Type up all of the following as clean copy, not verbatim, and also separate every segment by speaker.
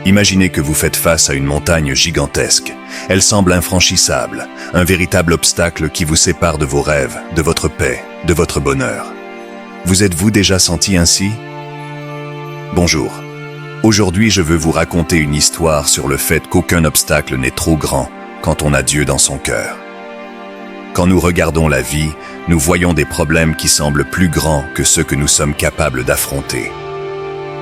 Speaker 1: Imaginez que vous faites face à une montagne gigantesque. Elle semble infranchissable, un véritable obstacle qui vous sépare de vos rêves, de votre paix, de votre bonheur. Vous êtes-vous déjà senti ainsi? Bonjour. Aujourd'hui, je veux vous raconter une histoire sur le fait qu'aucun obstacle n'est trop grand quand on a Dieu dans son cœur. Quand nous regardons la vie, nous voyons des problèmes qui semblent plus grands que ceux que nous sommes capables d'affronter.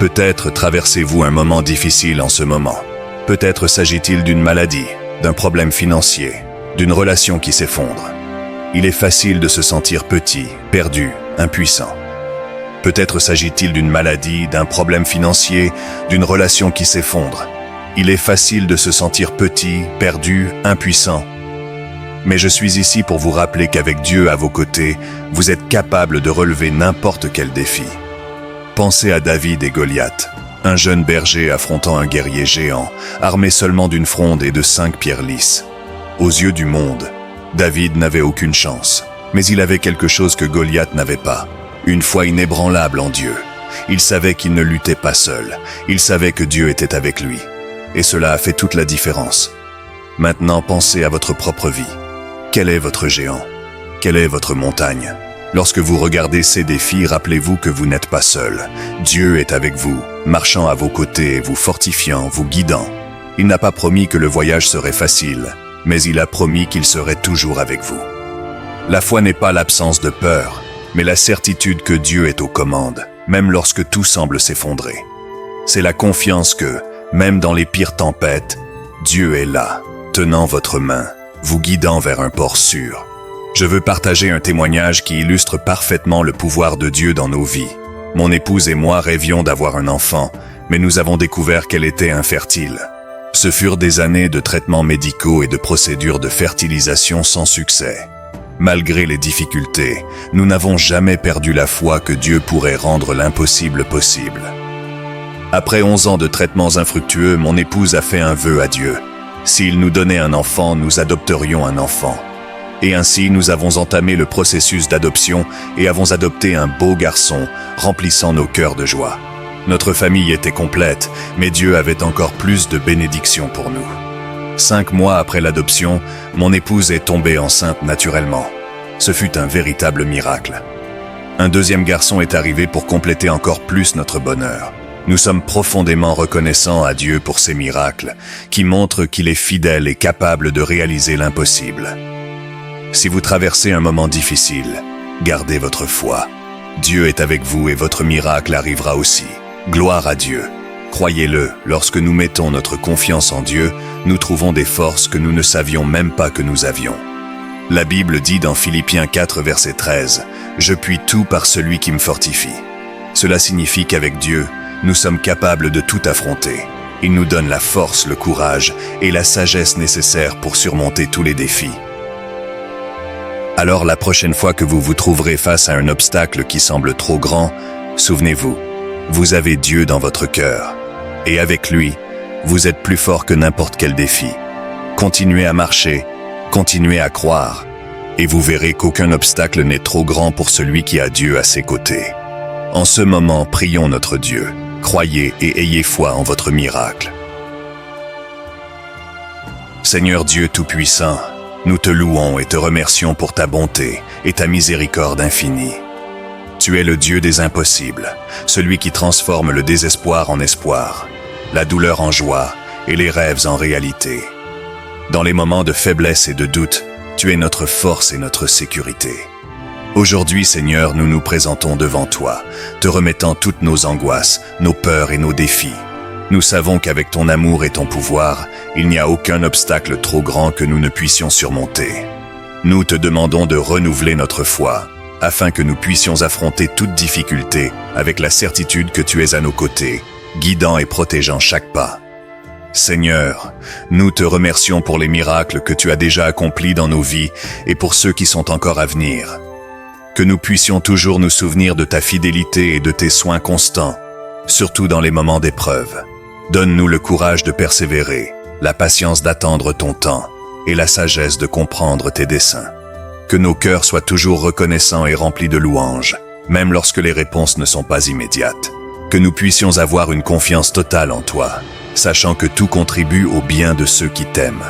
Speaker 1: Peut-être traversez-vous un moment difficile en ce moment. Peut-être s'agit-il d'une maladie, d'un problème financier, d'une relation qui s'effondre. Il est facile de se sentir petit, perdu, impuissant. Peut-être s'agit-il d'une maladie, d'un problème financier, d'une relation qui s'effondre. Il est facile de se sentir petit, perdu, impuissant. Mais je suis ici pour vous rappeler qu'avec Dieu à vos côtés, vous êtes capable de relever n'importe quel défi. Pensez à David et Goliath, un jeune berger affrontant un guerrier géant, armé seulement d'une fronde et de 5 pierres lisses. Aux yeux du monde, David n'avait aucune chance, mais il avait quelque chose que Goliath n'avait pas. Une foi inébranlable en Dieu. Il savait qu'il ne luttait pas seul. Il savait que Dieu était avec lui. Et cela a fait toute la différence. Maintenant, pensez à votre propre vie. Quel est votre géant? Quelle est votre montagne? Lorsque vous regardez ces défis, rappelez-vous que vous n'êtes pas seul. Dieu est avec vous, marchant à vos côtés, vous fortifiant, vous guidant. Il n'a pas promis que le voyage serait facile, mais il a promis qu'il serait toujours avec vous. La foi n'est pas l'absence de peur, mais la certitude que Dieu est aux commandes, même lorsque tout semble s'effondrer. C'est la confiance que, même dans les pires tempêtes, Dieu est là, tenant votre main, vous guidant vers un port sûr. Je veux partager un témoignage qui illustre parfaitement le pouvoir de Dieu dans nos vies. Mon épouse et moi rêvions d'avoir un enfant, mais nous avons découvert qu'elle était infertile. Ce furent des années de traitements médicaux et de procédures de fertilisation sans succès. Malgré les difficultés, nous n'avons jamais perdu la foi que Dieu pourrait rendre l'impossible possible. Après 11 ans de traitements infructueux, mon épouse a fait un vœu à Dieu. S'il nous donnait un enfant, nous adopterions un enfant. Et ainsi, nous avons entamé le processus d'adoption et avons adopté un beau garçon, remplissant nos cœurs de joie. Notre famille était complète, mais Dieu avait encore plus de bénédictions pour nous. 5 mois après l'adoption, mon épouse est tombée enceinte naturellement. Ce fut un véritable miracle. Un deuxième garçon est arrivé pour compléter encore plus notre bonheur. Nous sommes profondément reconnaissants à Dieu pour ces miracles, qui montrent qu'il est fidèle et capable de réaliser l'impossible. Si vous traversez un moment difficile, gardez votre foi. Dieu est avec vous et votre miracle arrivera aussi. Gloire à Dieu. Croyez-le, lorsque nous mettons notre confiance en Dieu, nous trouvons des forces que nous ne savions même pas que nous avions. La Bible dit dans Philippiens 4, verset 13, « Je puis tout par celui qui me fortifie ». Cela signifie qu'avec Dieu, nous sommes capables de tout affronter. Il nous donne la force, le courage et la sagesse nécessaires pour surmonter tous les défis. Alors la prochaine fois que vous vous trouverez face à un obstacle qui semble trop grand, souvenez-vous, vous avez Dieu dans votre cœur. Et avec lui, vous êtes plus fort que n'importe quel défi. Continuez à marcher, continuez à croire, et vous verrez qu'aucun obstacle n'est trop grand pour celui qui a Dieu à ses côtés. En ce moment, prions notre Dieu. Croyez et ayez foi en votre miracle. Seigneur Dieu Tout-Puissant, nous te louons et te remercions pour ta bonté et ta miséricorde infinie. Tu es le Dieu des impossibles, celui qui transforme le désespoir en espoir, la douleur en joie et les rêves en réalité. Dans les moments de faiblesse et de doute, tu es notre force et notre sécurité. Aujourd'hui, Seigneur, nous nous présentons devant toi, te remettant toutes nos angoisses, nos peurs et nos défis. Nous savons qu'avec ton amour et ton pouvoir, il n'y a aucun obstacle trop grand que nous ne puissions surmonter. Nous te demandons de renouveler notre foi, afin que nous puissions affronter toute difficulté avec la certitude que tu es à nos côtés, guidant et protégeant chaque pas. Seigneur, nous te remercions pour les miracles que tu as déjà accomplis dans nos vies et pour ceux qui sont encore à venir. Que nous puissions toujours nous souvenir de ta fidélité et de tes soins constants, surtout dans les moments d'épreuve. Donne-nous le courage de persévérer, la patience d'attendre ton temps et la sagesse de comprendre tes desseins. Que nos cœurs soient toujours reconnaissants et remplis de louanges, même lorsque les réponses ne sont pas immédiates. Que nous puissions avoir une confiance totale en toi, sachant que tout contribue au bien de ceux qui t'aiment.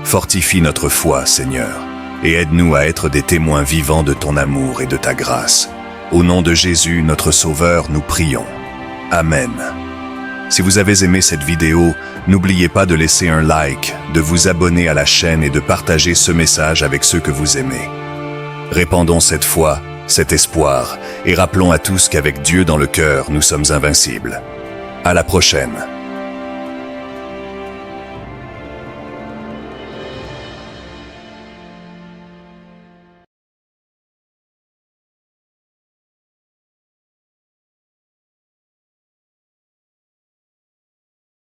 Speaker 1: Fortifie notre foi, Seigneur, et aide-nous à être des témoins vivants de ton amour et de ta grâce. Au nom de Jésus, notre Sauveur, nous prions. Amen. Si vous avez aimé cette vidéo, n'oubliez pas de laisser un like, de vous abonner à la chaîne et de partager ce message avec ceux que vous aimez. Répandons cette foi, cet espoir, et rappelons à tous qu'avec Dieu dans le cœur, nous sommes invincibles. À la prochaine.